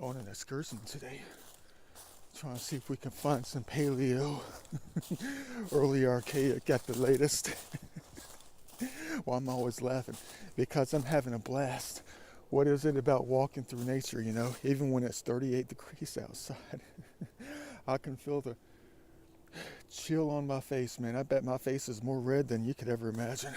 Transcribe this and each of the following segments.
on an excursion today, trying to see if we can find some paleo, early archaic at the latest. Well, I'm always laughing because I'm having a blast. What is it about walking through nature, even when it's 38 degrees outside? I can feel the chill on my face, man. I bet my face is more red than you could ever imagine.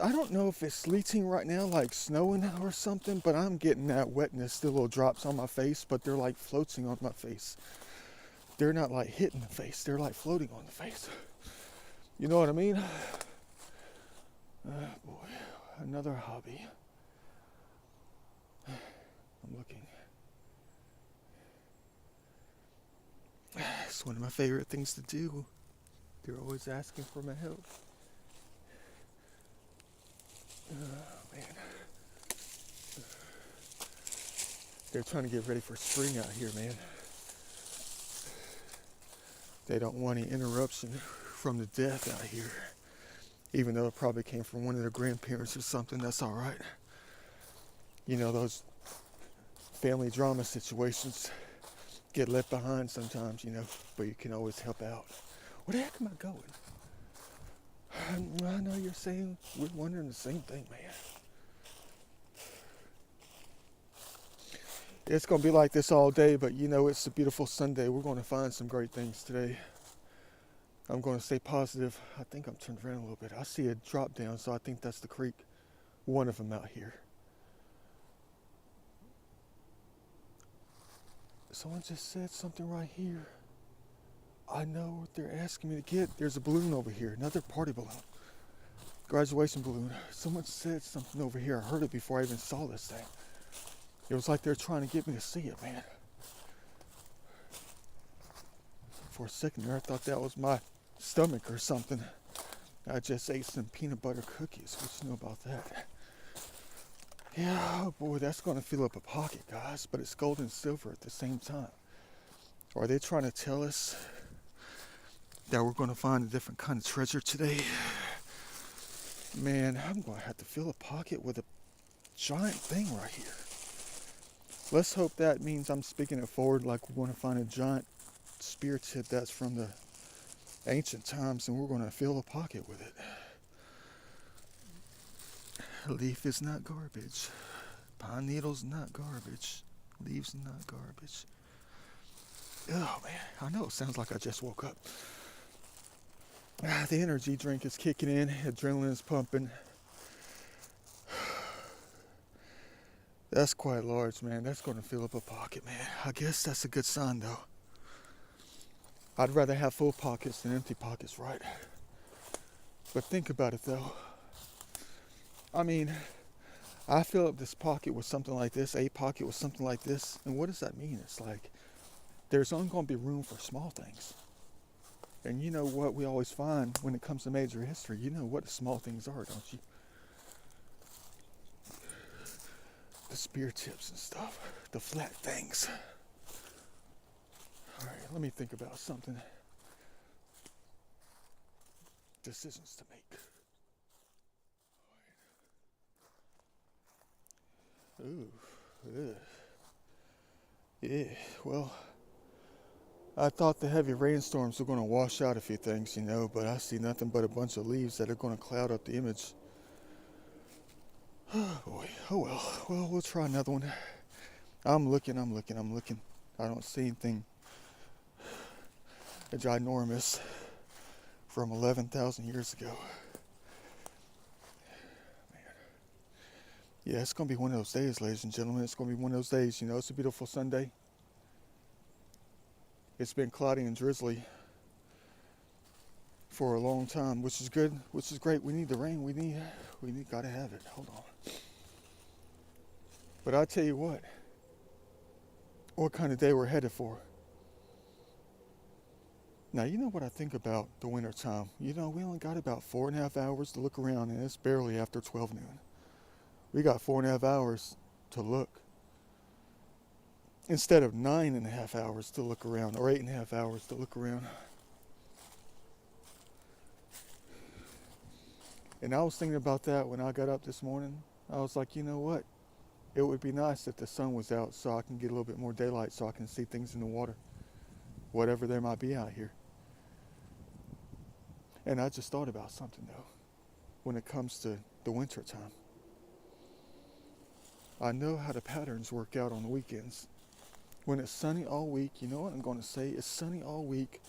I don't know if it's sleeting right now, like snowing or something, but I'm getting that wetness, the little drops on my face, but they're like floating on my face. They're not like hitting the face, they're like floating on the face. You know what I mean? Boy, another hobby. I'm looking. It's one of my favorite things to do. They're always asking for my help. Man. They're trying to get ready for spring out here, man. They don't want any interruption from the death out here. Even though it probably came from one of their grandparents or something, that's all right. Those family drama situations get left behind sometimes, but you can always help out. Where the heck am I going? I know you're saying we're wondering the same thing, man. It's going to be like this all day, but it's a beautiful Sunday. We're going to find some great things today. I'm going to stay positive. I think I'm turned around a little bit. I see a drop down, so I think that's the creek. One of them out here. Someone just said something right here. I know what they're asking me to get. There's a balloon over here, another party balloon. Graduation balloon. Someone said something over here. I heard it before I even saw this thing. It was like they're trying to get me to see it, man. For a second there, I thought that was my stomach or something. I just ate some peanut butter cookies. What you know about that? Yeah, oh boy, that's going to fill up a pocket, guys. But it's gold and silver at the same time. Are they trying to tell us that we're going to find a different kind of treasure today? Man, I'm going to have to fill a pocket with a giant thing right here. Let's hope that means I'm speaking it forward, like we're going to find a giant spear tip that's from the ancient times, and we're going to fill a pocket with it. Leaf is not garbage. Pine needle's not garbage. Leaves not garbage. Oh man, I know it sounds like I just woke up. The energy drink is kicking in, adrenaline is pumping. That's quite large, man. That's going to fill up a pocket, man. I guess that's a good sign, though. I'd rather have full pockets than empty pockets, right? But think about it, though. I mean, I fill up this pocket with something like this, a pocket with something like this, and what does that mean? It's like there's only going to be room for small things. And you know what we always find when it comes to major history? You know what the small things are, don't you? The spear tips and stuff, the flat things. All right, let me think about something. Decisions to make. Ooh, ugh. Yeah, well, I thought the heavy rainstorms were going to wash out a few things, but I see nothing but a bunch of leaves that are going to cloud up the image. Oh boy, oh well. Well, we'll try another one. I'm looking. I don't see anything ginormous from 11,000 years ago. Man. Yeah, it's going to be one of those days, ladies and gentlemen. It's going to be one of those days. It's a beautiful Sunday. It's been cloudy and drizzly for a long time, which is good, which is great. We need the rain. We need, gotta have it. Hold on. But I tell you what kind of day we're headed for. Now, you know what I think about the winter time? We only got about 4.5 hours to look around, and it's barely after 12 noon. We got 4.5 hours to look. Instead of 9.5 hours to look around, or 8.5 hours to look around. And I was thinking about that when I got up this morning. I was like, you know what? It would be nice if the sun was out so I can get a little bit more daylight so I can see things in the water, whatever there might be out here. And I just thought about something though, when it comes to the winter time. I know how the patterns work out on the weekends. When it's sunny all week, you know what I'm going to say? It's sunny all week,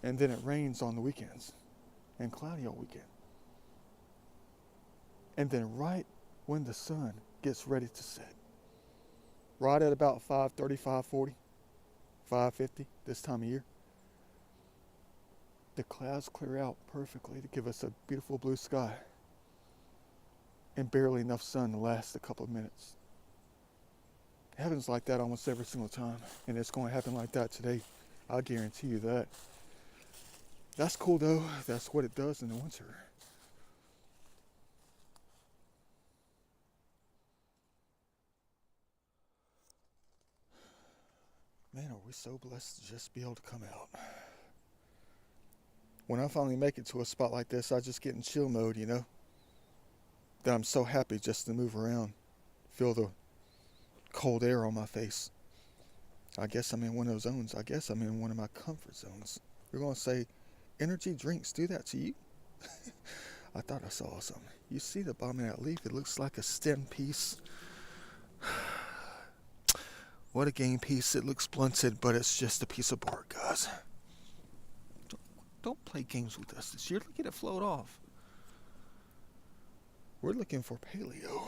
and then it rains on the weekends, and cloudy all weekend. And then right when the sun gets ready to set, right at about 5:30, 5:40, 5:50 this time of year, the clouds clear out perfectly to give us a beautiful blue sky and barely enough sun to last a couple of minutes. It happens like that almost every single time, and it's going to happen like that today. I guarantee you that. That's cool though. That's what it does in the winter. Man, are we so blessed to just be able to come out. When I finally make it to a spot like this, I just get in chill mode, you know? That I'm so happy just to move around, feel the cold air on my face. I guess I'm in one of those zones. I guess I'm in one of my comfort zones. You're going to say, energy drinks do that to you? I thought I saw something. You see the bottom of that leaf? It looks like a stem piece. What a game piece. It looks blunted, but it's just a piece of bark, guys. Don't play games with us this year. Look at it float off. We're looking for paleo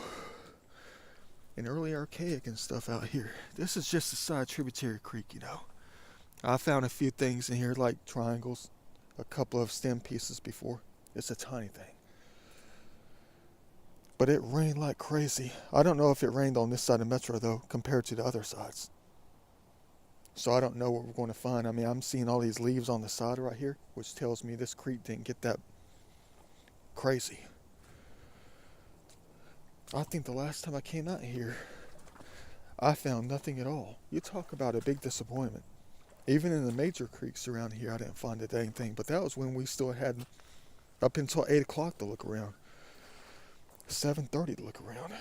and early archaic and stuff out here. This is just a side tributary creek, you know. I found a few things in here like triangles, a couple of stem pieces before. It's a tiny thing. But it rained like crazy. I don't know if it rained on this side of Metro though, compared to the other sides. So I don't know what we're going to find. I mean, I'm seeing all these leaves on the side right here, which tells me this creek didn't get that crazy. I think the last time I came out here, I found nothing at all. You talk about a big disappointment. Even in the major creeks around here, I didn't find a dang thing. But that was when we still had up until 8 o'clock to look around. 7:30 to look around.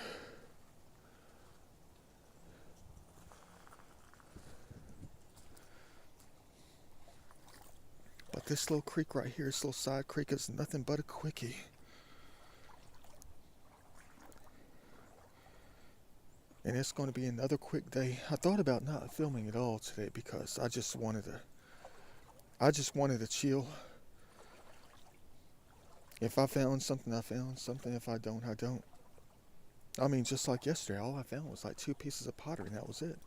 But this little creek right here, this little side creek, is nothing but a quickie. And it's going to be another quick day. I thought about not filming at all today because I just wanted to chill. If I found something, I found something. If I don't, I don't. I mean, just like yesterday, all I found was like 2 pieces of pottery, and that was it.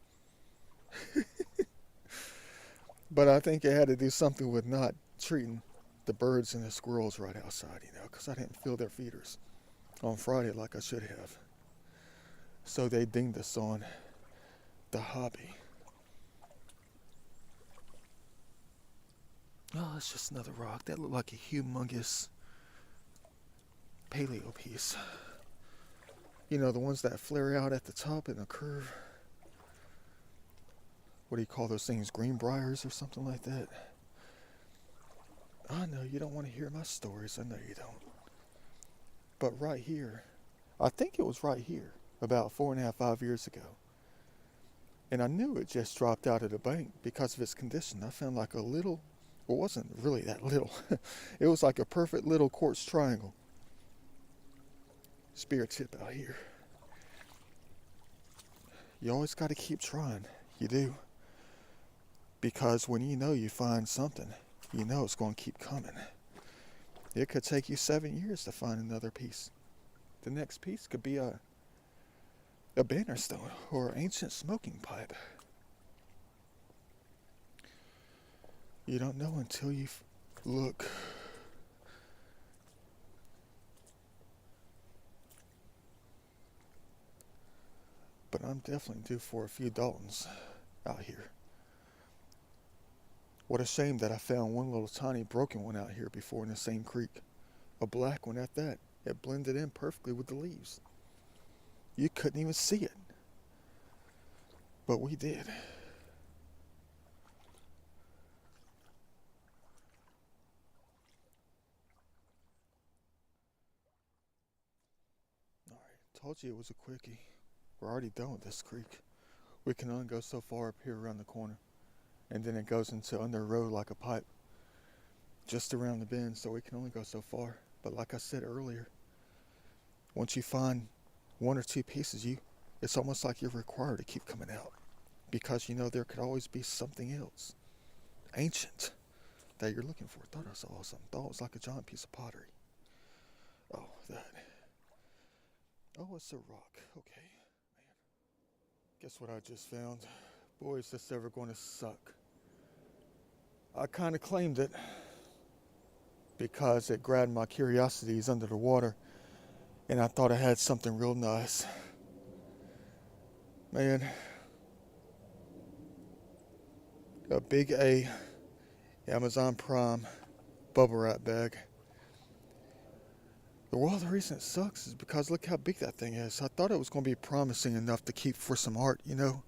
But I think it had to do something with not treating the birds and the squirrels right outside, you know, because I didn't fill their feeders on Friday like I should have. So they dinged us on the hobby. Oh, it's just another rock. That looked like a humongous paleo piece. You know, the ones that flare out at the top in a curve. What do you call those things? Greenbriers or something like that? I know you don't want to hear my stories. I know you don't. But right here, I think it was right here, about 4.5, 5 years ago. And I knew it just dropped out of the bank because of its condition. I found like a little, well, it wasn't really that little. It was like a perfect little quartz triangle. Spear tip out here. You always got to keep trying. You do. Because when you know you find something, you know it's going to keep coming. It could take you 7 years to find another piece. The next piece could be a banner stone or an ancient smoking pipe. You don't know until you look. But I'm definitely due for a few Daltons out here. What a shame that I found one little tiny broken one out here before in the same creek. A black one at that. It blended in perfectly with the leaves. You couldn't even see it. But we did. told you it was a quickie. We're already done with this creek. We can only go so far up here around the corner. And then it goes into under a road like a pipe. Just around the bend, so we can only go so far. But like I said earlier, once you find one or two pieces, it's almost like you're required to keep coming out. Because you know there could always be something else. Ancient. That you're looking for. Thought I saw something. Thought it was like a giant piece of pottery. Oh, that. Oh, it's a rock. Okay. Man. Guess what I just found? Boy, is this ever going to suck. I kind of claimed it because it grabbed my curiosities under the water and I thought I had something real nice. Man. A big A Amazon Prime bubble wrap bag. Well, the reason it sucks is because look how big that thing is. I thought it was going to be promising enough to keep for some art, you know.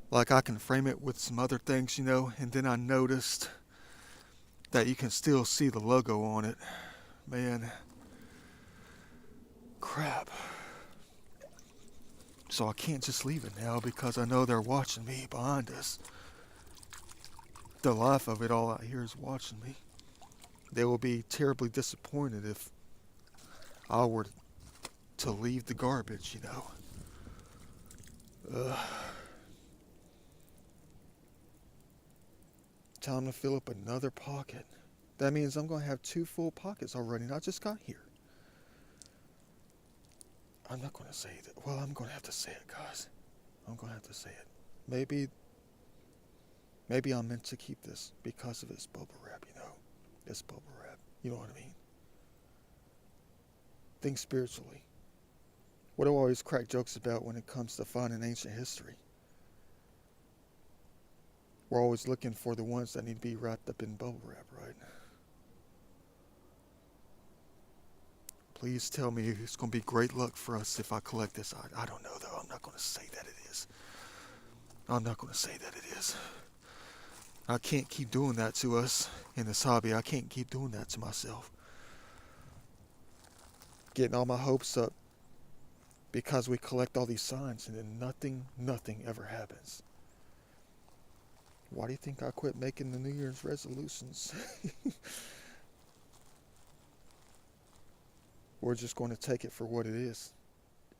Like I can frame it with some other things, you know. And then I noticed that you can still see the logo on it. Man. Crap. So I can't just leave it now because I know they're watching me behind us. The life of it all out here is watching me. They will be terribly disappointed if I were to leave the garbage, you know. Time to fill up another pocket. That means I'm going to have 2 full pockets already, and I just got here. I'm not going to say that. Well, I'm going to have to say it, guys. I'm going to have to say it. Maybe I'm meant to keep this because of its bubble wrap, you know. This bubble wrap. You know what I mean? Think spiritually. What do I always crack jokes about when it comes to finding ancient history? We're always looking for the ones that need to be wrapped up in bubble wrap, right? Please tell me it's going to be great luck for us if I collect this. I don't know, though. I'm not going to say that it is. I'm not going to say that it is. I can't keep doing that to us in this hobby. I can't keep doing that to myself. Getting all my hopes up because we collect all these signs and then nothing ever happens. Why do you think I quit making the New Year's resolutions? We're just going to take it for what it is,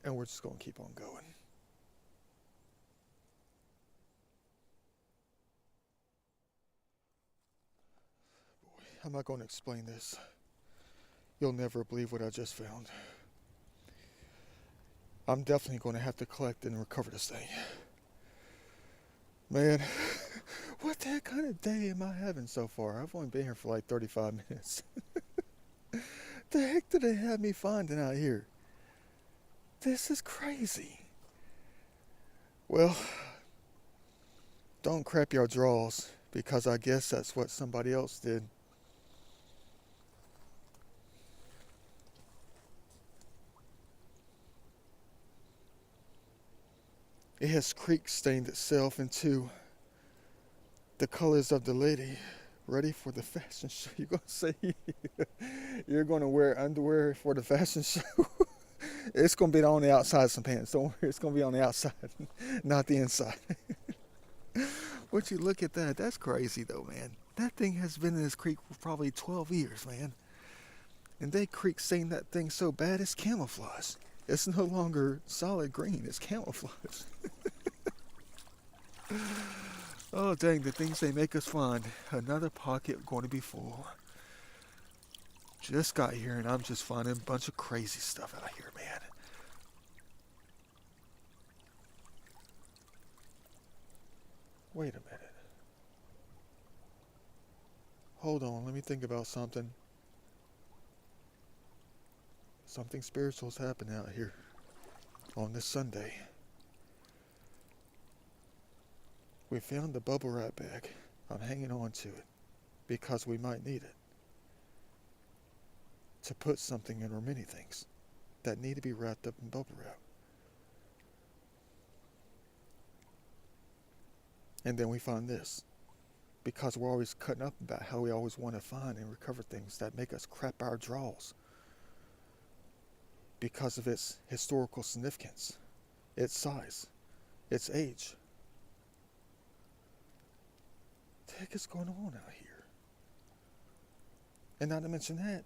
and we're just going to keep on going. Boy, how am I going to explain this? You'll never believe what I just found. I'm definitely going to have to collect and recover this thing. Man, what the heck kind of day am I having so far? I've only been here for like 35 minutes. The heck did they have me finding out here? This is crazy. Well, don't crap your drawers, because I guess that's what somebody else did. It has creek stained itself into the colors of the lady. Ready for the fashion show. You're going to say you're going to wear underwear for the fashion show? It's going to be on the outside of some pants. Don't worry, it's going to be on the outside, not the inside. Would you look at that? That's crazy though, man. That thing has been in this creek for probably 12 years, man. And they creek stained that thing so bad it's camouflage. It's no longer solid green, it's camouflage. Oh dang, the things they make us find. Another pocket going to be full. Just got here and I'm just finding a bunch of crazy stuff out here, man. Wait a minute. Hold on, let me think about something. Something spiritual's happening out here on this Sunday. We found the bubble wrap bag. I'm hanging on to it because we might need it to put something in, or many things that need to be wrapped up in bubble wrap. And then we find this because we're always cutting up about how we always want to find and recover things that make us crap our drawers. because of its historical significance, its size, its age. What the heck is going on out here? And not to mention that,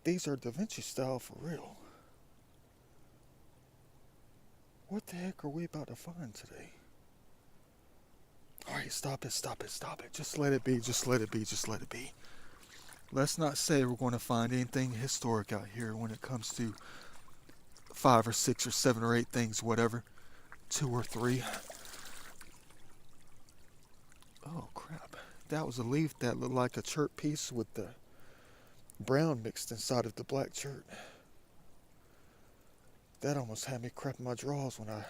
these are Da Vinci style for real. What the heck are we about to find today? Alright, stop it, stop it, stop it. Just let it be, just let it be, just let it be. Let's not say we're going to find anything historic out here when it comes to 5 or 6 or 7 or 8 things, whatever. 2 or 3. Oh crap. That was a leaf that looked like a chert piece with the brown mixed inside of the black chert. That almost had me crapping my drawers when I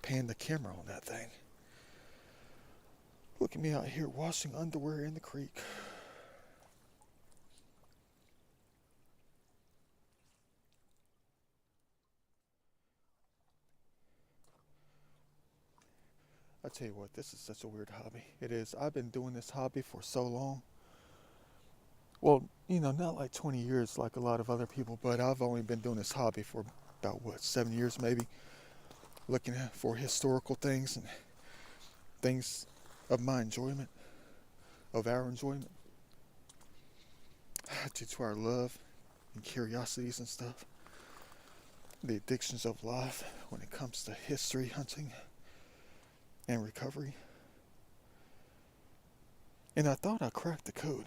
panned the camera on that thing. Look at me out here washing underwear in the creek. I tell you what, this is such a weird hobby. It is. I've been doing this hobby for so long. Well, not like 20 years like a lot of other people, but I've only been doing this hobby for about, 7 years maybe. Looking for historical things and things of my enjoyment, of our enjoyment, due to our love and curiosities and stuff. The addictions of life when it comes to history hunting and recovery. And I thought I cracked the code.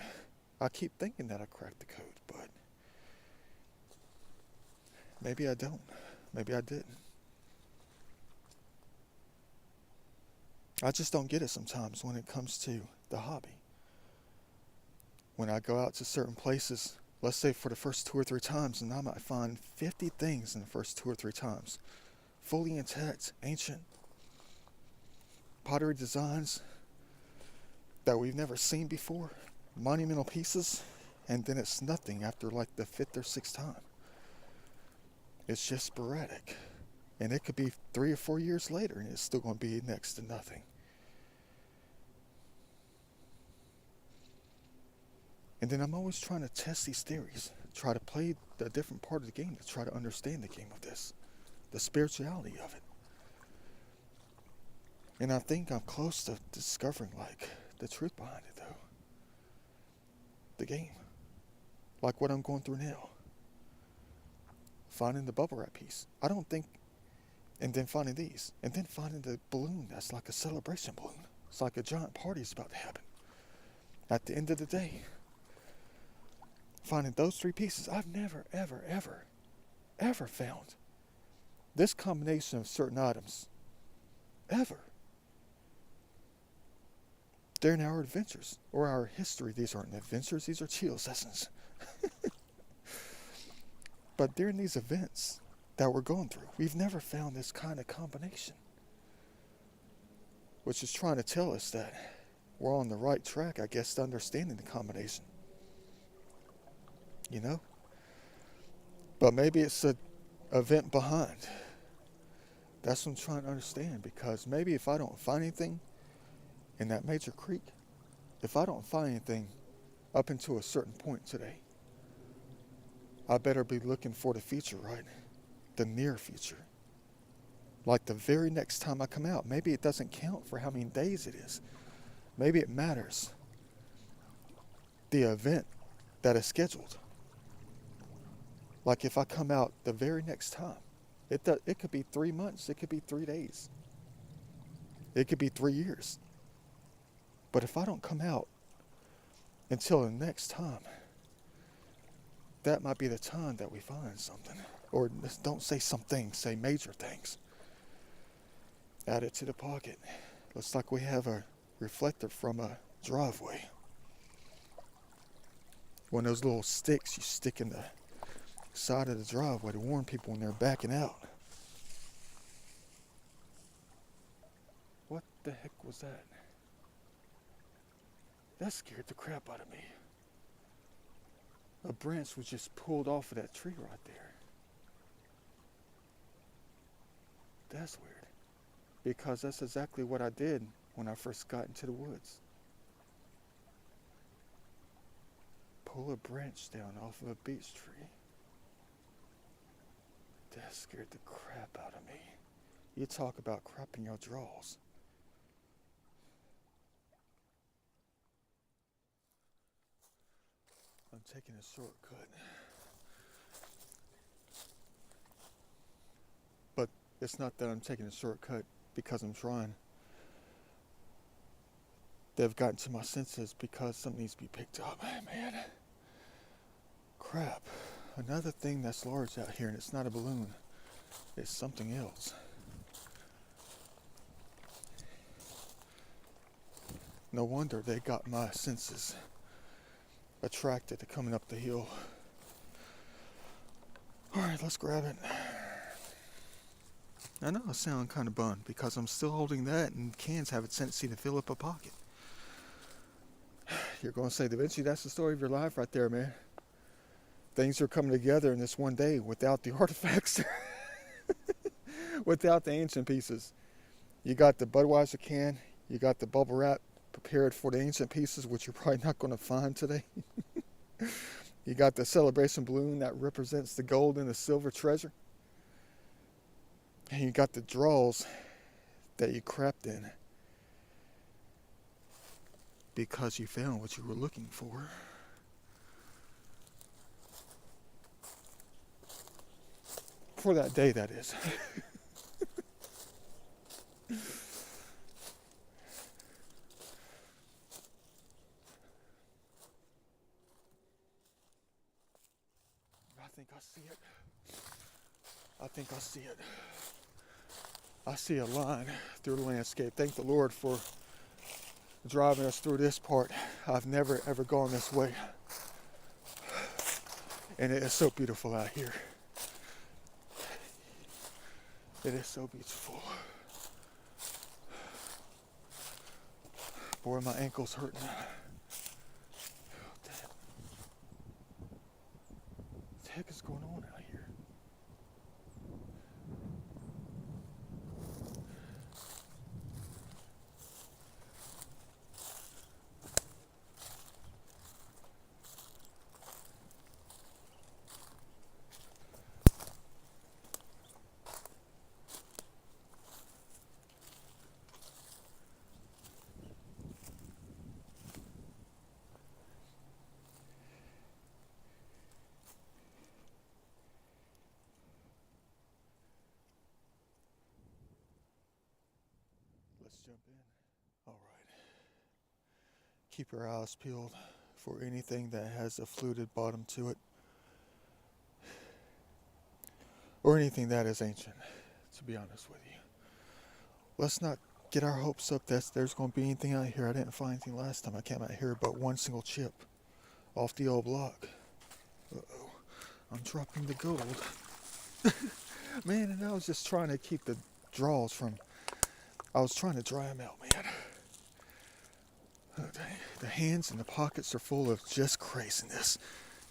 I keep thinking that I cracked the code, but maybe I don't. Maybe I didn't. I just don't get it sometimes when it comes to the hobby. When I go out to certain places, let's say for the first 2 or 3 times, and I might find 50 things in the first 2 or 3 times. Fully intact, ancient, pottery designs that we've never seen before, monumental pieces, and then it's nothing after like the 5th or 6th time. It's just sporadic. And it could be 3 or 4 years later and it's still going to be next to nothing. And then I'm always trying to test these theories, try to play a different part of the game to try to understand the game of this, the spirituality of it. And I think I'm close to discovering like the truth behind it though. The game. Like what I'm going through now. Finding the bubble wrap piece. I don't think, and then finding these. And then finding the balloon that's like a celebration balloon. It's like a giant party is about to happen. At the end of the day. Finding those 3 pieces. I've never, ever, ever, ever found this combination of certain items. Ever. During our adventures. Or our history. These aren't adventures. These are chill sessions. But during these events that we're going through, we've never found this kind of combination. Which is trying to tell us that we're on the right track, I guess, to understanding the combination. But maybe it's an event behind. That's what I'm trying to understand, because maybe if I don't find anything in that major creek, if I don't find anything up until a certain point today, I better be looking for the future, right? The near future. Like the very next time I come out. Maybe it doesn't count for how many days it is. Maybe it matters. The event that is scheduled. Like if I come out the very next time, it could be 3 months, it could be 3 days, it could be 3 years. But if I don't come out until the next time, that might be the time that we find something. Or don't say something, say major things. Add it to the pocket. Looks like we have a reflector from a driveway. One of those little sticks you stick in the side of the driveway to warn people when they're backing out. What the heck was that? That scared the crap out of me. A branch was just pulled off of that tree right there. That's weird. Because that's exactly what I did when I first got into the woods. Pull a branch down off of a beech tree. That scared the crap out of me. You talk about crapping your drawers. I'm taking a shortcut. But it's not that I'm taking a shortcut because I'm trying. They've gotten to my senses because something needs to be picked up. Man, crap. Another thing that's large out here, and it's not a balloon. It's something else. No wonder they got my senses attracted to coming up the hill. Alright, let's grab it. I know I sound kind of bummed because I'm still holding that and cans have a tendency to fill up a pocket. You're going to say, Da Vinci, that's the story of your life right there, man. Things are coming together in this one day without the artifacts, without the ancient pieces. You got the Budweiser can, you got the bubble wrap prepared for the ancient pieces, which you're probably not going to find today. You got the celebration balloon that represents the gold and the silver treasure. And you got the draws that you crapped in because you found what you were looking for. For that day, that is. I think I see it. I think I see it. I see a line through the landscape. Thank the Lord for driving us through this part. I've never ever gone this way. And it is so beautiful out here. It is so beautiful. Boy, my ankle's hurting. What the heck is going on out here? Let's jump in. All right. Keep your eyes peeled for anything that has a fluted bottom to it, or anything that is ancient, to be honest with you. Let's not get our hopes up that there's going to be anything out here. I didn't find anything last time I came out here but one single chip off the old block. Uh-oh. I'm dropping the gold. Man, and I was just trying to keep the draws from... I was trying to dry them out, man. The hands and the pockets are full of just craziness.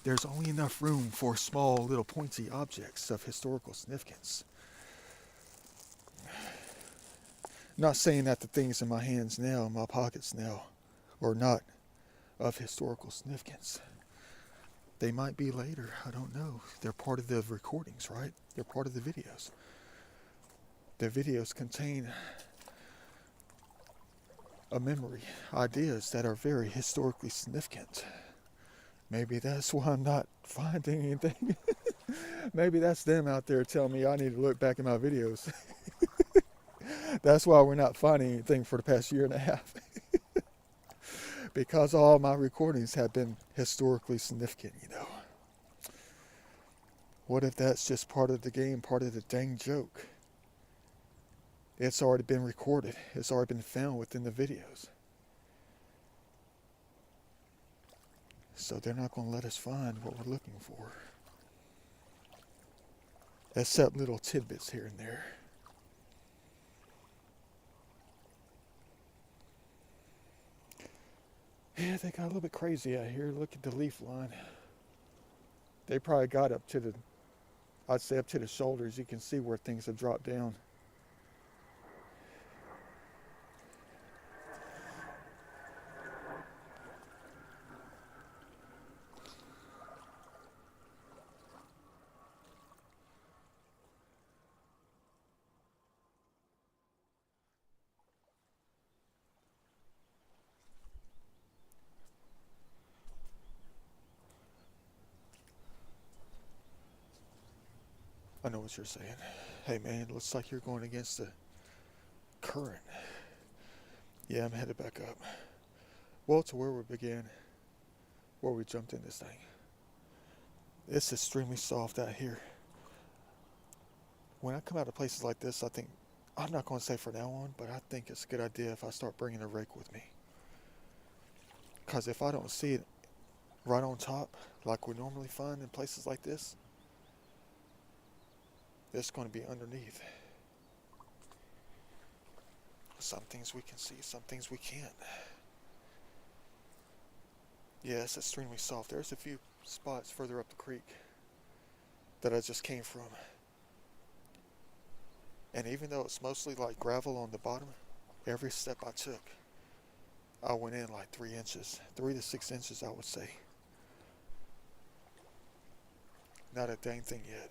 There's only enough room for small little pointy objects of historical significance. Not saying that the things in my hands now, my pockets now, are not of historical significance. They might be later, I don't know. They're part of the recordings, right? They're part of the videos. The videos contain a memory, ideas that are very historically significant. Maybe that's why I'm not finding anything. Maybe that's them out there telling me I need to look back in my videos. That's why we're not finding anything for the past year and a half. Because all my recordings have been historically significant, you know. What if that's just part of the game, part of the dang joke? It's already been recorded. It's already been found within the videos. So they're not going to let us find what we're looking for. Except little tidbits here and there. Yeah, they got a little bit crazy out here. Look at the leaf line. They probably got up to the, I'd say up to the shoulders. You can see where things have dropped down. I know what you're saying. Hey man, looks like you're going against the current. Yeah, I'm headed back up. Well, to where we began, where we jumped in this thing. It's extremely soft out here. When I come out of places like this, I think, I'm not going to say for now on, but I think it's a good idea if I start bringing a rake with me. Because if I don't see it right on top, like we normally find in places like this, it's going to be underneath. Some things we can see, some things we can't. Yeah, it's extremely soft. There's a few spots further up the creek that I just came from. And even though it's mostly like gravel on the bottom, every step I took, I went in like 3 inches, 3 to 6 inches, I would say. Not a dang thing yet.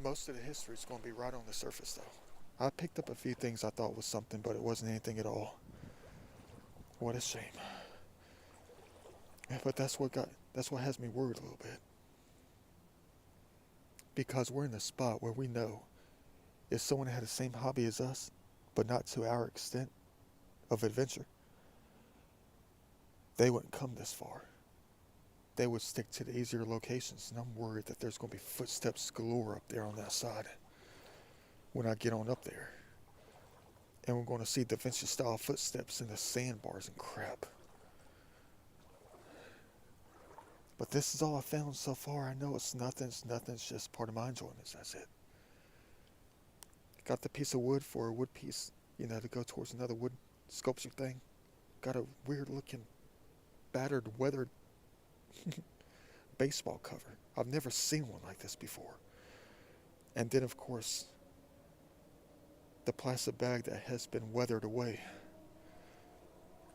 Most of the history is going to be right on the surface though. I picked up a few things I thought was something, but it wasn't anything at all. What a shame. But that's what has me worried a little bit. Because we're in a spot where we know if someone had the same hobby as us, but not to our extent of adventure, they wouldn't come this far. They would stick to the easier locations, and I'm worried that there's going to be footsteps galore up there on that side when I get on up there. And we're going to see Da Vinci style footsteps in the sandbars and crap. But this is all I found so far. I know it's nothing, it's just part of my enjoyment, that's it. Got the piece of wood for a wood piece, to go towards another wood sculpture thing. Got a weird looking, battered, weathered baseball cover. I've never seen one like this before. And then of course, the plastic bag that has been weathered away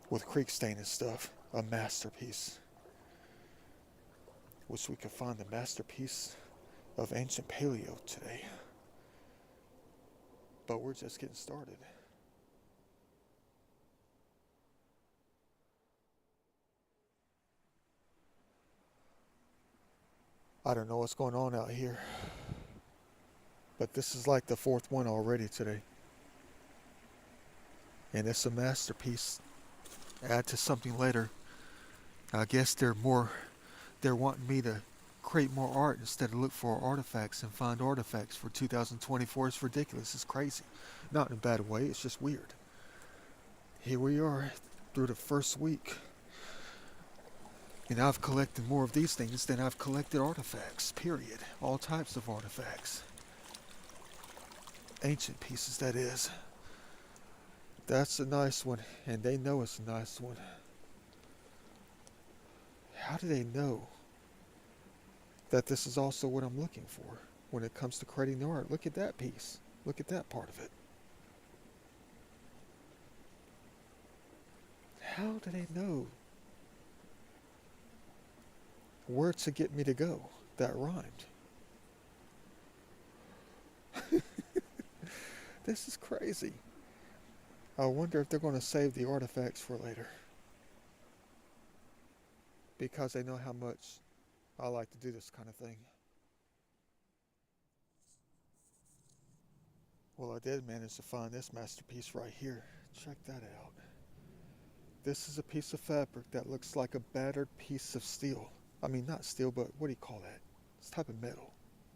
with creek stain and stuff. A masterpiece. Wish we could find the masterpiece of ancient paleo today. But we're just getting started. I don't know what's going on out here, but this is like the 4th one already today. And it's a masterpiece. Add to something later. I guess they're wanting me to create more art instead of look for artifacts and find artifacts for 2024. It's ridiculous. It's crazy. Not in a bad way. It's just weird. Here we are through the first week. And I've collected more of these things than I've collected artifacts, period. All types of artifacts. Ancient pieces, that is. That's a nice one, and they know it's a nice one. How do they know that this is also what I'm looking for when it comes to creating the art? Look at that piece. Look at that part of it. How do they know where to get me to go? That rhymed. This is crazy. I wonder if they're going to save the artifacts for later. Because they know how much I like to do this kind of thing. Well, I did manage to find this masterpiece right here. Check that out. This is a piece of fabric that looks like a battered piece of steel. I mean, not steel, but what do you call that? It's a type of metal.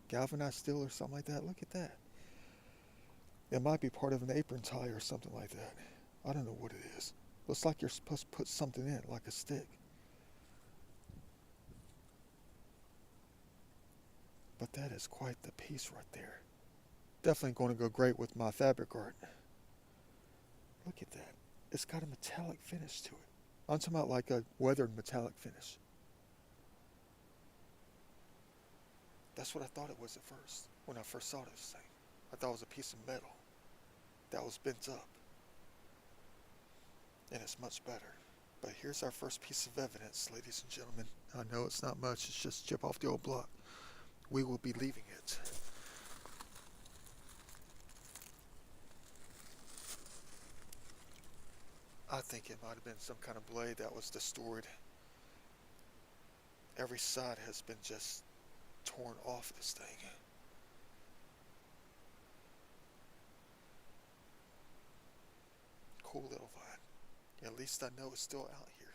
Galvanized steel or something like that. Look at that. It might be part of an apron tie or something like that. I don't know what it is. Looks like you're supposed to put something in it, like a stick. But that is quite the piece right there. Definitely going to go great with my fabric art. Look at that. It's got a metallic finish to it. I'm talking about like a weathered metallic finish. That's what I thought it was at first, when I first saw this thing. I thought it was a piece of metal that was bent up. And it's much better. But here's our first piece of evidence, ladies and gentlemen. I know it's not much, it's just chip off the old block. We will be leaving it. I think it might have been some kind of blade that was destroyed. Every side has been just torn off this thing. Cool little vine. At least I know it's still out here.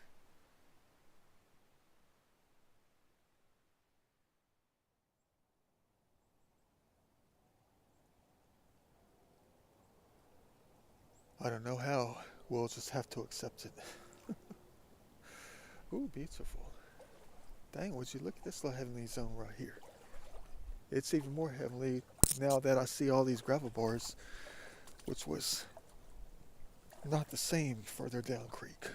I don't know how. We'll just have to accept it. Ooh, beautiful. Dang, would you look at this little heavenly zone right here? It's even more heavenly now that I see all these gravel bars, which was not the same further down creek.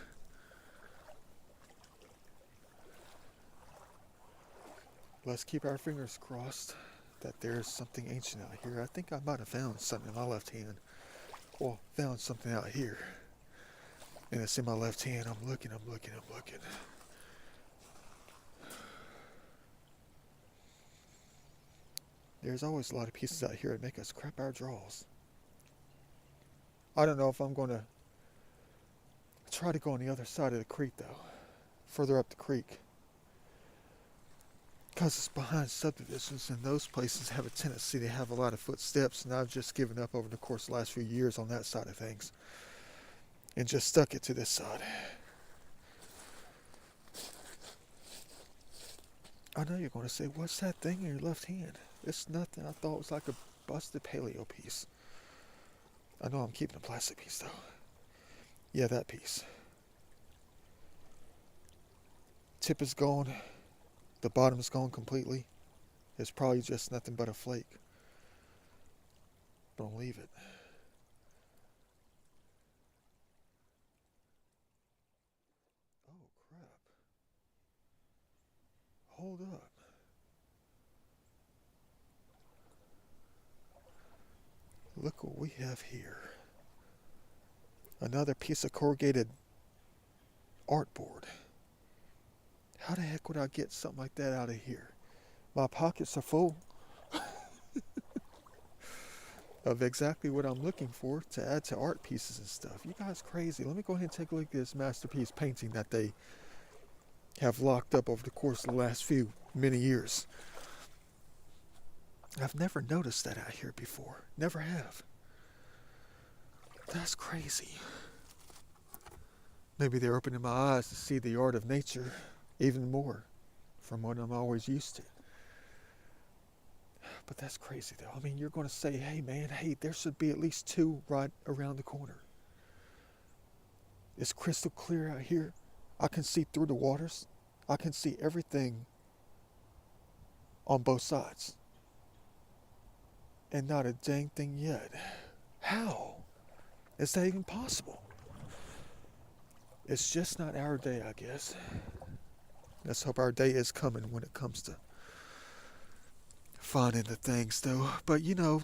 Let's keep our fingers crossed that there's something ancient out here. I think I might have found something in my left hand. Well, found something out here. And it's in my left hand. I'm looking. There's always a lot of pieces out here that make us crap our draws. I don't know if I'm going to try to go on the other side of the creek, though. Further up the creek. Because it's behind subdivisions, and those places have a tendency to have a lot of footsteps, and I've just given up over the course of the last few years on that side of things. And just stuck it to this side. I know you're going to say, what's that thing in your left hand? It's nothing. I thought it was like a busted paleo piece. I know I'm keeping a plastic piece, though. Yeah, that piece. Tip is gone. The bottom is gone completely. It's probably just nothing but a flake. Don't leave it. Oh, crap. Hold up. Look what we have here. Another piece of corrugated artboard. How the heck would I get something like that out of here? My pockets are full of exactly what I'm looking for to add to art pieces and stuff. You guys crazy. Let me go ahead and take a look at this masterpiece painting that they have locked up over the course of the last many years. I've never noticed that out here before. Never have. That's crazy. Maybe they're opening my eyes to see the art of nature even more from what I'm always used to. But that's crazy, though. I mean, you're going to say, hey, man, there should be at least two right around the corner. It's crystal clear out here. I can see through the waters. I can see everything on both sides. And not a dang thing yet. How is that even possible? It's just not our day, I guess. Let's hope our day is coming when it comes to finding the things, though. But you know,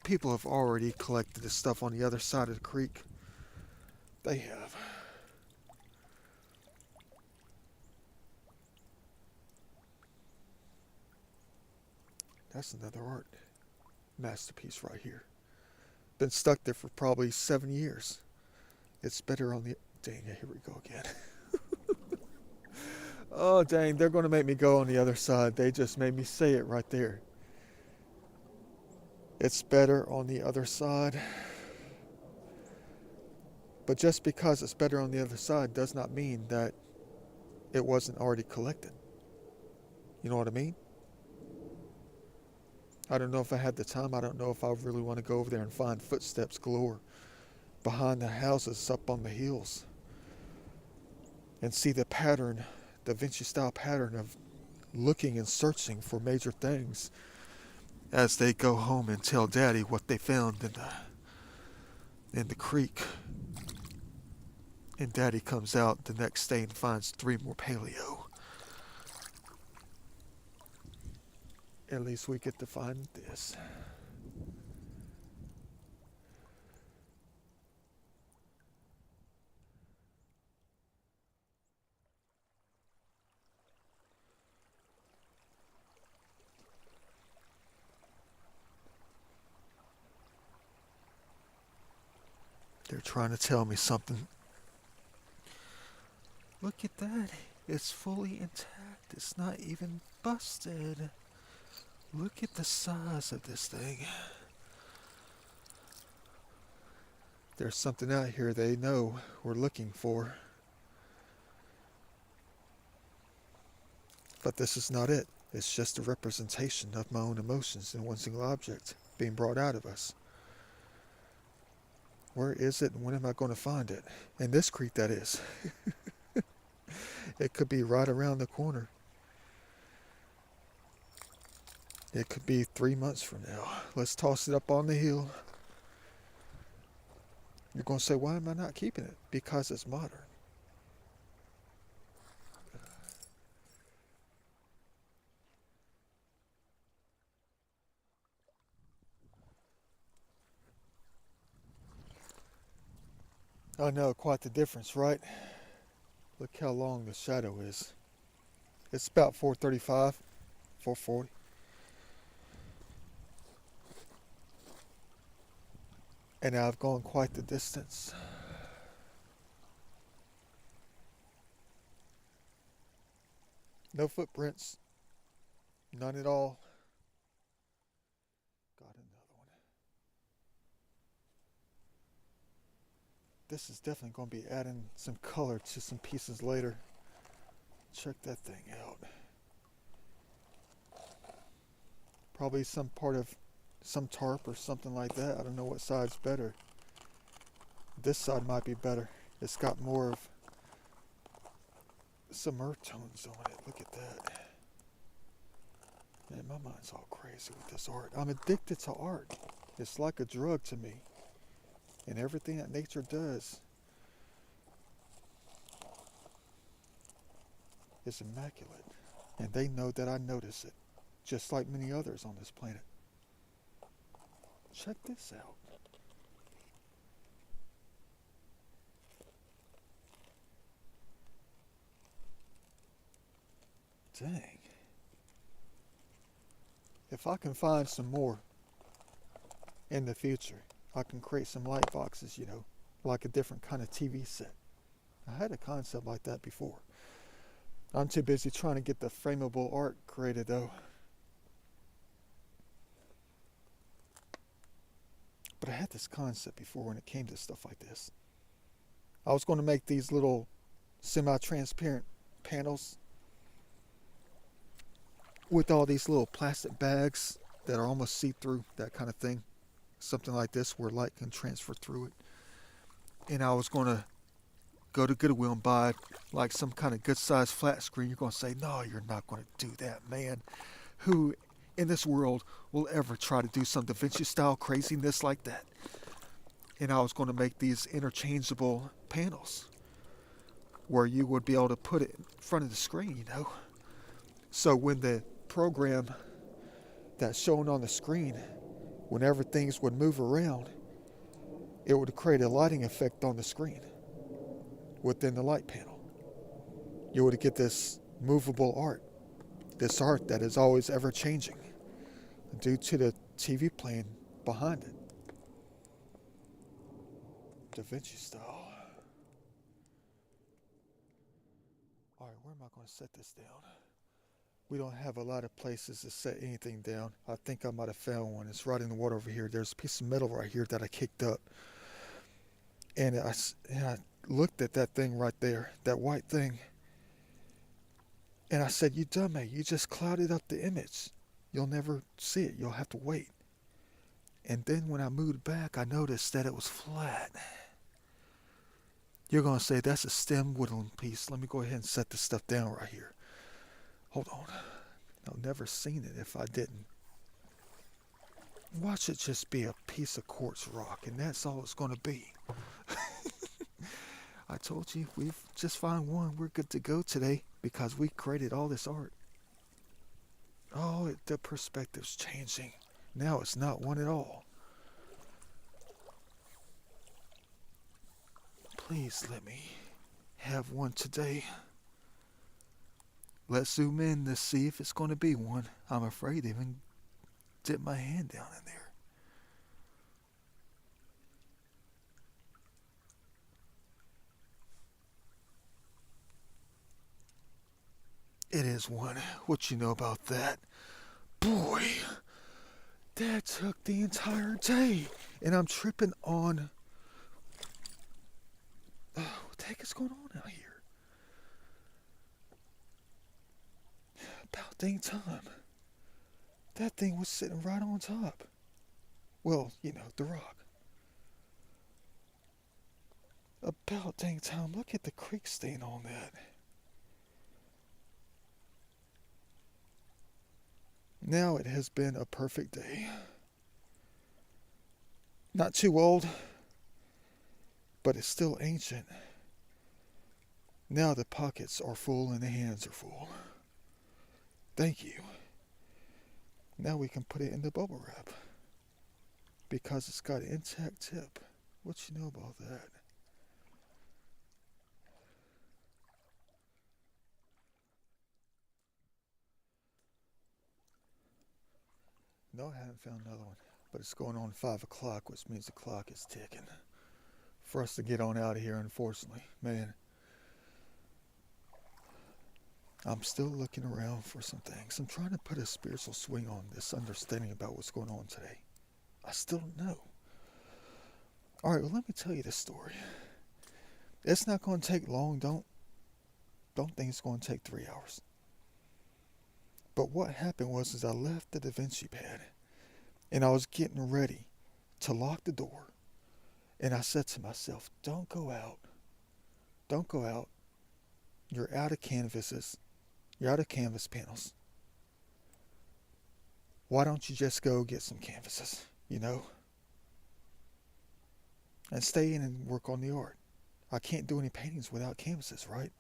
people have already collected the stuff on the other side of the creek. They have. That's another art masterpiece right here. Been stuck there for probably 7 years. It's better on the... Dang it, here we go again. Oh, dang, they're going to make me go on the other side. They just made me say it right there. It's better on the other side. But just because it's better on the other side does not mean that it wasn't already collected. You know what I mean? I don't know if I had the time. I don't know if I really want to go over there and find footsteps galore behind the houses up on the hills and see the pattern, Da Vinci style pattern of looking and searching for major things as they go home and tell Daddy what they found in the creek. And Daddy comes out the next day and finds 3 more paleo. At least we get to find this. They're trying to tell me something. Look at that. It's fully intact. It's not even busted. Look at the size of this thing. There's something out here they know we're looking for. But this is not it. It's just a representation of my own emotions in one single object being brought out of us. Where is it and when am I going to find it? In this creek, that is. It could be right around the corner. It could be 3 months from now. Let's toss it up on the hill. You're going to say, why am I not keeping it? Because it's modern. I know, quite the difference, right? Look how long the shadow is. It's about 435, 440. And I've gone quite the distance. No footprints. None at all. Got another one. This is definitely going to be adding some color to some pieces later. Check that thing out. Probably some part of some tarp or something like that. I don't know what side's better. This side might be better. It's got more of some earth tones on it. Look at that. Man, my mind's all crazy with this art. I'm addicted to art. It's like a drug to me. And everything that nature does is immaculate. And they know that I notice it, just like many others on this planet. Check this out. Dang. If I can find some more in the future, I can create some light boxes, like a different kind of TV set. I had a concept like that before. I'm too busy trying to get the frameable art created though. But I had this concept before when it came to stuff like this. I was going to make these little semi-transparent panels with all these little plastic bags that are almost see-through, that kind of thing. Something like this where light can transfer through it. And I was going to go to Goodwill and buy like some kind of good-sized flat screen. You're going to say, no, you're not going to do that, man. Who in this world will ever try to do some Da Vinci style craziness like that? And I was going to make these interchangeable panels where you would be able to put it in front of the screen, So when the program that's shown on the screen, whenever things would move around, it would create a lighting effect on the screen within the light panel. You would get this movable art, this art that is always ever changing due to the TV playing behind it. Da Vinci style. Alright, where am I going to set this down? We don't have a lot of places to set anything down. I think I might have found one. It's right in the water over here. There's a piece of metal right here that I kicked up. And I looked at that thing right there, that white thing. And I said, you dummy, you just clouded up the image. You'll never see it. You'll have to wait. And then when I moved back, I noticed that it was flat. You're going to say, that's a stem woodland piece. Let me go ahead and set this stuff down right here. Hold on. I've never seen it if I didn't. Watch it just be a piece of quartz rock, and that's all it's going to be. I told you, we've just found one. We're good to go today because we created all this art. Oh, the perspective's changing. Now it's not one at all. Please let me have one today. Let's zoom in to see if it's going to be one. I'm afraid to even dip my hand down in there. It is one. What you know about that? Boy, that took the entire day. And I'm tripping on... what the heck is going on out here? About dang time. That thing was sitting right on top. Well, the rock. About dang time. Look at the creek stain on that. Now it has been a perfect day. Not too old, but it's still ancient. Now the pockets are full and the hands are full. Thank you. Now we can put it in the bubble wrap. Because it's got an intact tip. What you know about that? No, I haven't found another one. But it's going on 5 o'clock, which means the clock is ticking. For us to get on out of here, unfortunately. Man, I'm still looking around for some things. I'm trying to put a spiritual swing on this understanding about what's going on today. I still don't know. Alright, well, let me tell you this story. It's not going to take long. Don't think it's going to take 3 hours. But what happened was I left the Da Vinci pad and I was getting ready to lock the door. And I said to myself, don't go out. Don't go out. You're out of canvases. You're out of canvas panels. Why don't you just go get some canvases, And stay in and work on the art. I can't do any paintings without canvases, right?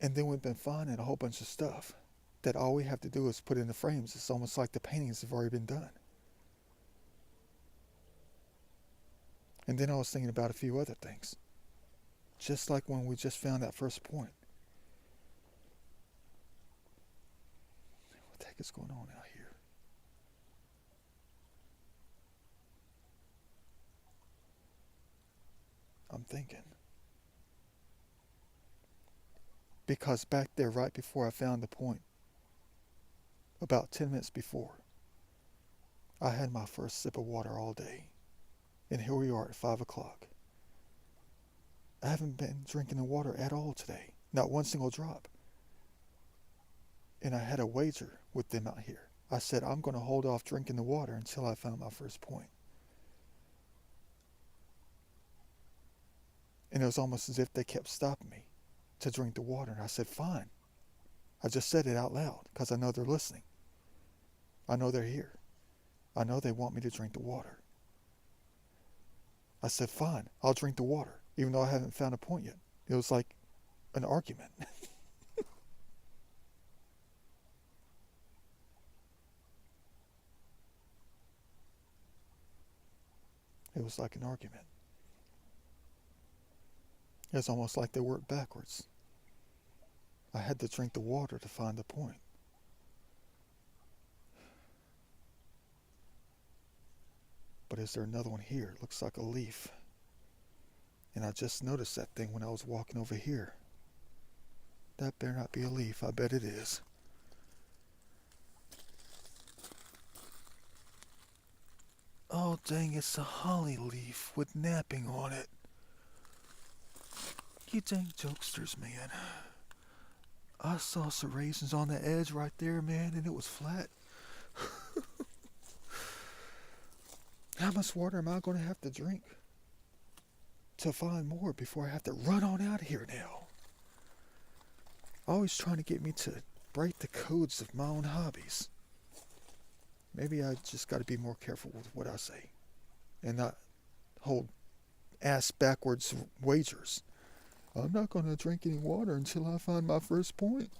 And then we've been finding a whole bunch of stuff that all we have to do is put in the frames. It's almost like the paintings have already been done. And then I was thinking about a few other things. Just like when we just found that first point. What the heck is going on out here? I'm thinking. Because back there, right before I found the point, about 10 minutes before, I had my first sip of water all day. And here we are at 5 o'clock. I haven't been drinking the water at all today. Not one single drop. And I had a wager with them out here. I said, I'm going to hold off drinking the water until I found my first point. And it was almost as if they kept stopping me to drink the water. And I said, fine. I just said it out loud because I know they're listening. I know they're here. I know they want me to drink the water. I said, fine, I'll drink the water, even though I haven't found a point yet. It was like an argument. It was like an argument. It was almost like they worked backwards. I had to drink the water to find the point. But is there another one here? It looks like a leaf. And I just noticed that thing when I was walking over here. That better not be a leaf. I bet it is. Oh dang, it's a holly leaf with napping on it. You dang jokesters, man. I saw serrations on the edge right there, man, and it was flat. How much water am I going to have to drink to find more before I have to run on out of here now? Always trying to get me to break the codes of my own hobbies. Maybe I just got to be more careful with what I say and not hold ass backwards wagers. I'm not going to drink any water until I find my first point.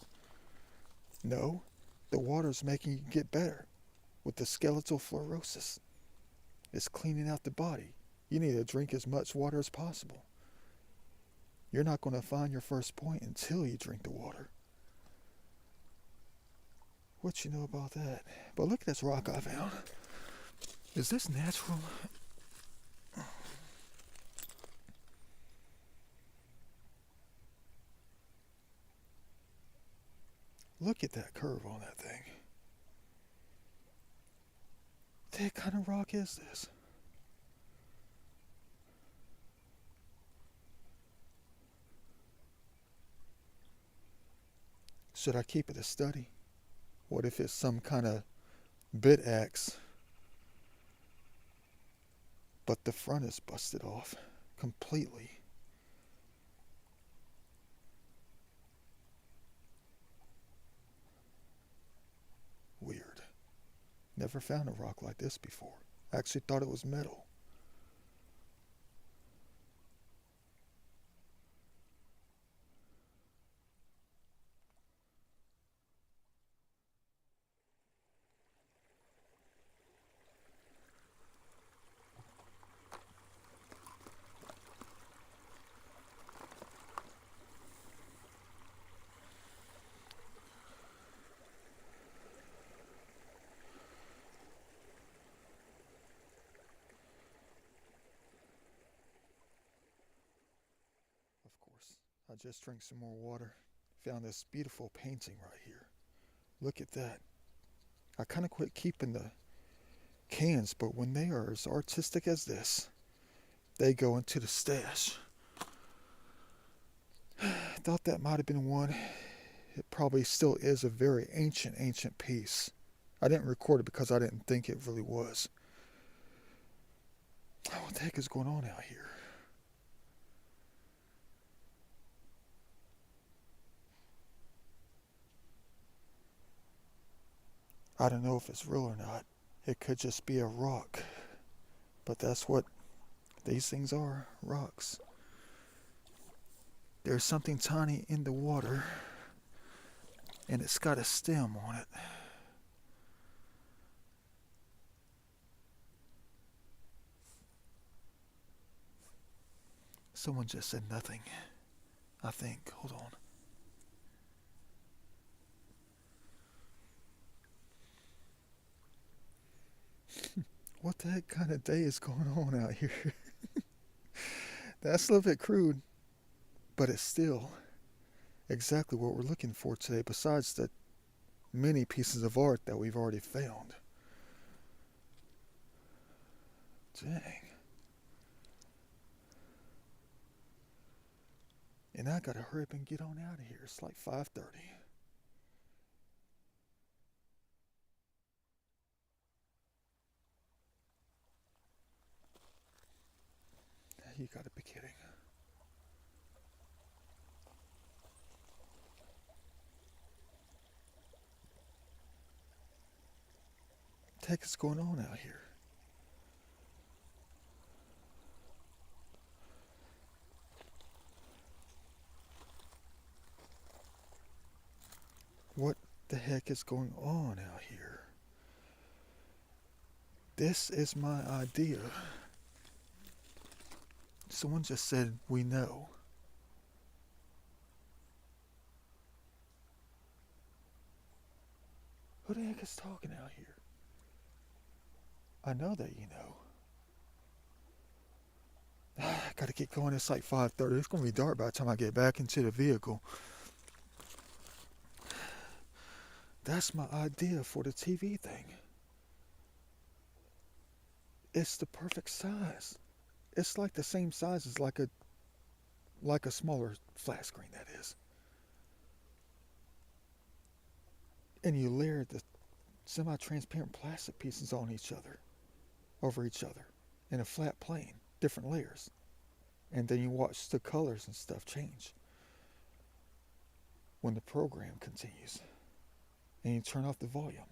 No, the water's making you get better with the skeletal fluorosis. It's cleaning out the body. You need to drink as much water as possible. You're not going to find your first point until you drink the water. What you know about that? But look at this rock I found. Is this natural? Look at that curve on that thing. What kind of rock is this? Should I keep it a study? What if it's some kind of bit axe, but the front is busted off completely? Weird. Never found a rock like this before. I actually thought it was metal. Of course, I just drank some more water. Found this beautiful painting right here. Look at that. I kind of quit keeping the cans, but when they are as artistic as this, they go into the stash. I thought that might have been one. It probably still is a very ancient piece. I didn't record it because I didn't think it really was. What the heck is going on out here? I don't know if it's real or not. It could just be a rock. But that's what these things are, rocks. There's something tiny in the water, and it's got a stem on it. Someone just said nothing, I think. Hold on. What the heck kind of day is going on out here? That's a little bit crude, but it's still exactly what we're looking for today, besides the many pieces of art that we've already found. Dang. And I gotta hurry up and get on out of here. It's like 5:30. You gotta be kidding. What the heck is going on out here? What the heck is going on out here? This is my idea. Someone just said, we know. Who the heck is talking out here? I know that you know. I gotta get going. It's like 5:30. It's gonna be dark by the time I get back into the vehicle. That's my idea for the TV thing. It's the perfect size. It's like the same size as like a smaller flat screen, that is. And you layer the semi-transparent plastic pieces on each other, over each other, in a flat plane, different layers. And then you watch the colors and stuff change when the program continues. And you turn off the volume.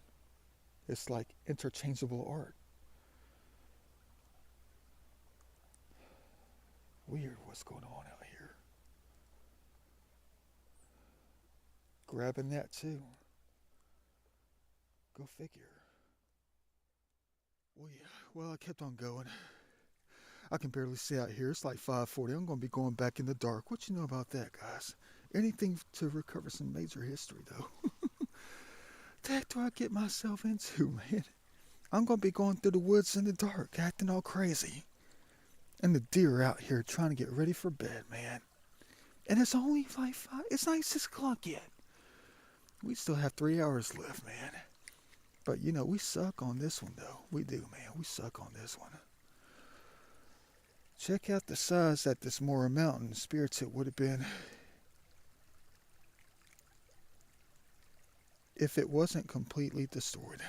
It's like interchangeable art. Weird what's going on out here. Grabbing that too. Go figure. Well, I kept on going. I can barely see out here. It's like 5:40. I'm going to be going back in the dark. What you know about that, guys? Anything to recover some major history, though. The heck do I get myself into, man? I'm going to be going through the woods in the dark, acting all crazy. And the deer out here trying to get ready for bed, man. And it's only like 5. It's not 6 o'clock yet. We still have 3 hours left, man. But you know, we suck on this one though. We do, man. We suck on this one. Check out the size that this Mora Mountain Spirit Tip would have been if it wasn't completely destroyed.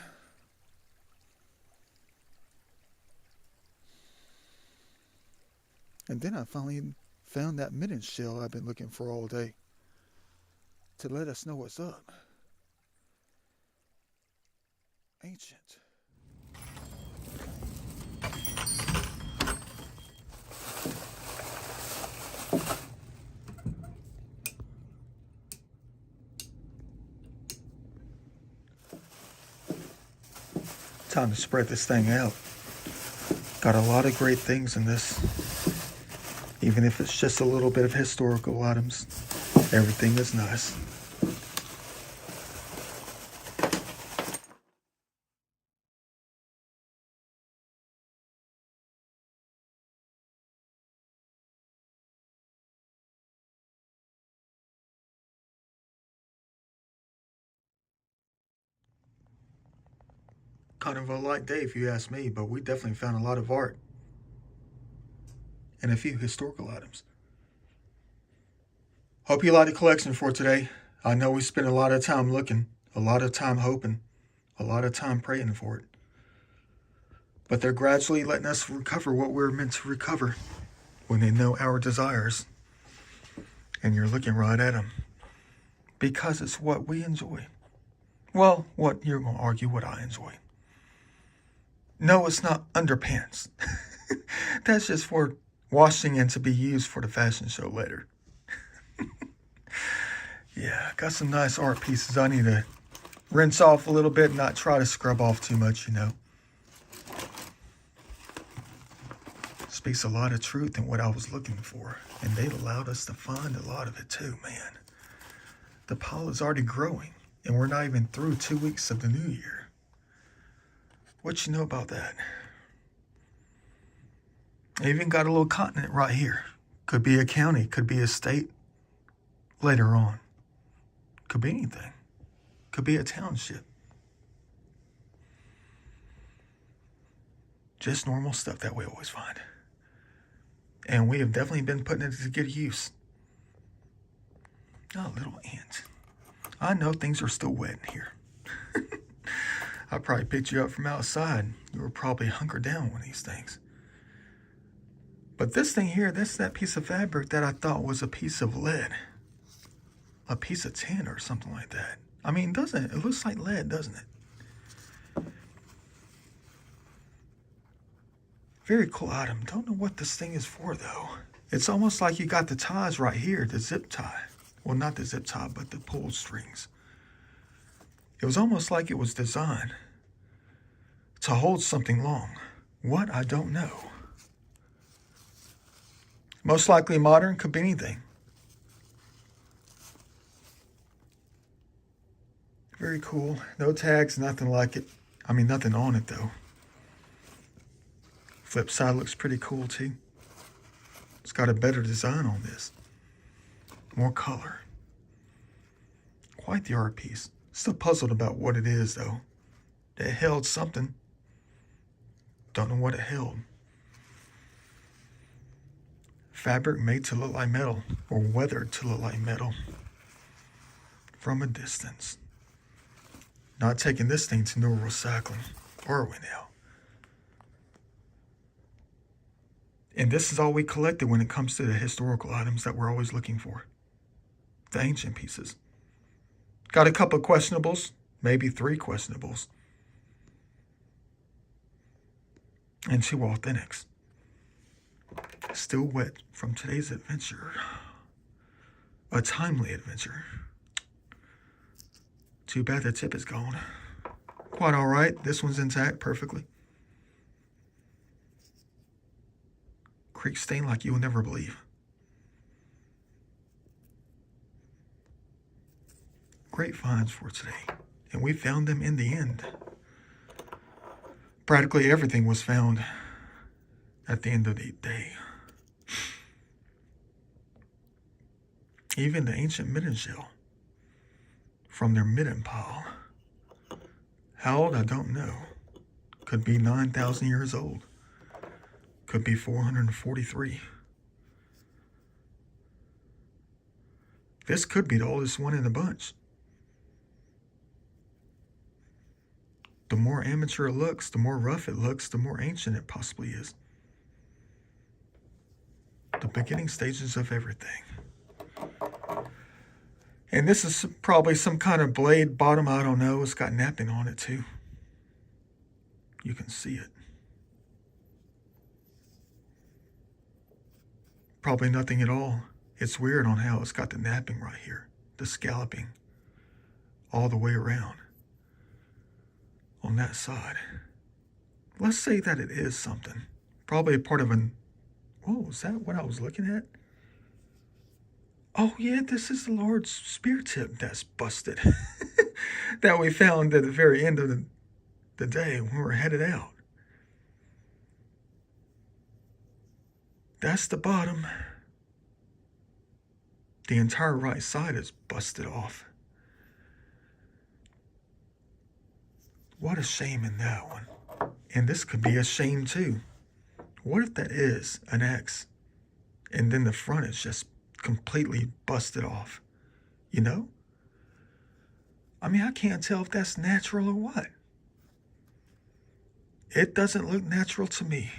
And then I finally found that midden shell I've been looking for all day to let us know what's up. Ancient. Time to spread this thing out. Got a lot of great things in this. Even if it's just a little bit of historical items, everything is nice. Kind of a light day if you ask me, but we definitely found a lot of art and a few historical items. Hope you like the collection for today. I know we spent a lot of time looking, a lot of time hoping, a lot of time praying for it. But they're gradually letting us recover what we're meant to recover when they know our desires. And you're looking right at them. Because it's what we enjoy. Well, what you're going to argue what I enjoy. No, it's not underpants. That's just for washing and to be used for the fashion show later. Yeah, got some nice art pieces I need to rinse off a little bit, not try to scrub off too much, you know. Speaks a lot of truth in what I was looking for, and they allowed us to find a lot of it too, man. The pile is already growing, and we're not even through 2 weeks of the new year. What you know about that? I even got a little continent right here. Could be a county, could be a state later on. Could be anything. Could be a township. Just normal stuff that we always find. And we have definitely been putting it to good use. Oh, little ant. I know things are still wet in here. I probably picked you up from outside. You were probably hunkered down one of these things. But this thing here, that's that piece of fabric that I thought was a piece of lead. A piece of tin or something like that. I mean, doesn't it? It looks like lead, doesn't it? Very cool item. Don't know what this thing is for, though. It's almost like you got the ties right here, the zip tie. Well, not the zip tie, but the pull strings. It was almost like it was designed to hold something long. What? I don't know. Most likely modern, could be anything. Very cool. No tags, nothing like it. I mean, nothing on it, though. Flip side looks pretty cool, too. It's got a better design on this. More color. Quite the art piece. Still puzzled about what it is, though. It held something. Don't know what it held. Fabric made to look like metal, or weathered to look like metal. From a distance. Not taking this thing to no recycling. Are we now? And this is all we collected when it comes to the historical items that we're always looking for. The ancient pieces. Got a couple of questionables, maybe 3 questionables. And 2 authentics. Still wet from today's adventure. A timely adventure. Too bad the tip is gone. Quite all right. This one's intact perfectly. Creek stain like you will never believe. Great finds for today. And we found them in the end. Practically everything was found at the end of the day. Even the ancient midden shell. from their midden pile. How old, I don't know. Could be 9,000 years old. Could be 443. This could be the oldest one in the bunch. The more amateur it looks, the more rough it looks, the more ancient it possibly is. The beginning stages of everything. And this is probably some kind of blade bottom, I don't know. It's got napping on it too. You can see it. Probably nothing at all. It's weird on how it's got the napping right here. The scalloping all the way around on that side. Let's say that it is something. Probably a part of an... Whoa, is that what I was looking at? Oh yeah, this is the Lord's spear tip that's busted. That we found at the very end of the day when we were headed out. That's the bottom. The entire right side is busted off. What a shame in that one. And this could be a shame too. What if that is an X and then the front is just completely busted off? You know? I mean, I can't tell if that's natural or what. It doesn't look natural to me.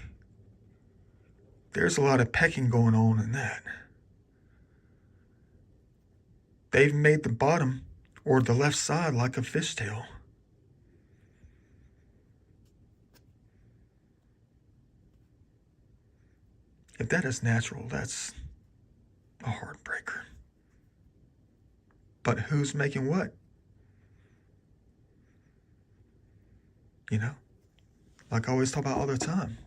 There's a lot of pecking going on in that. They've made the bottom or the left side like a fishtail. If that is natural, that's a heartbreaker. But who's making what? You know? Like I always talk about all the time.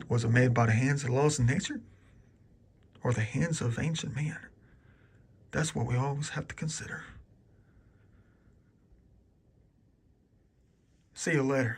Was it made by the hands of the laws of nature? Or the hands of ancient man? That's what we always have to consider. See you later.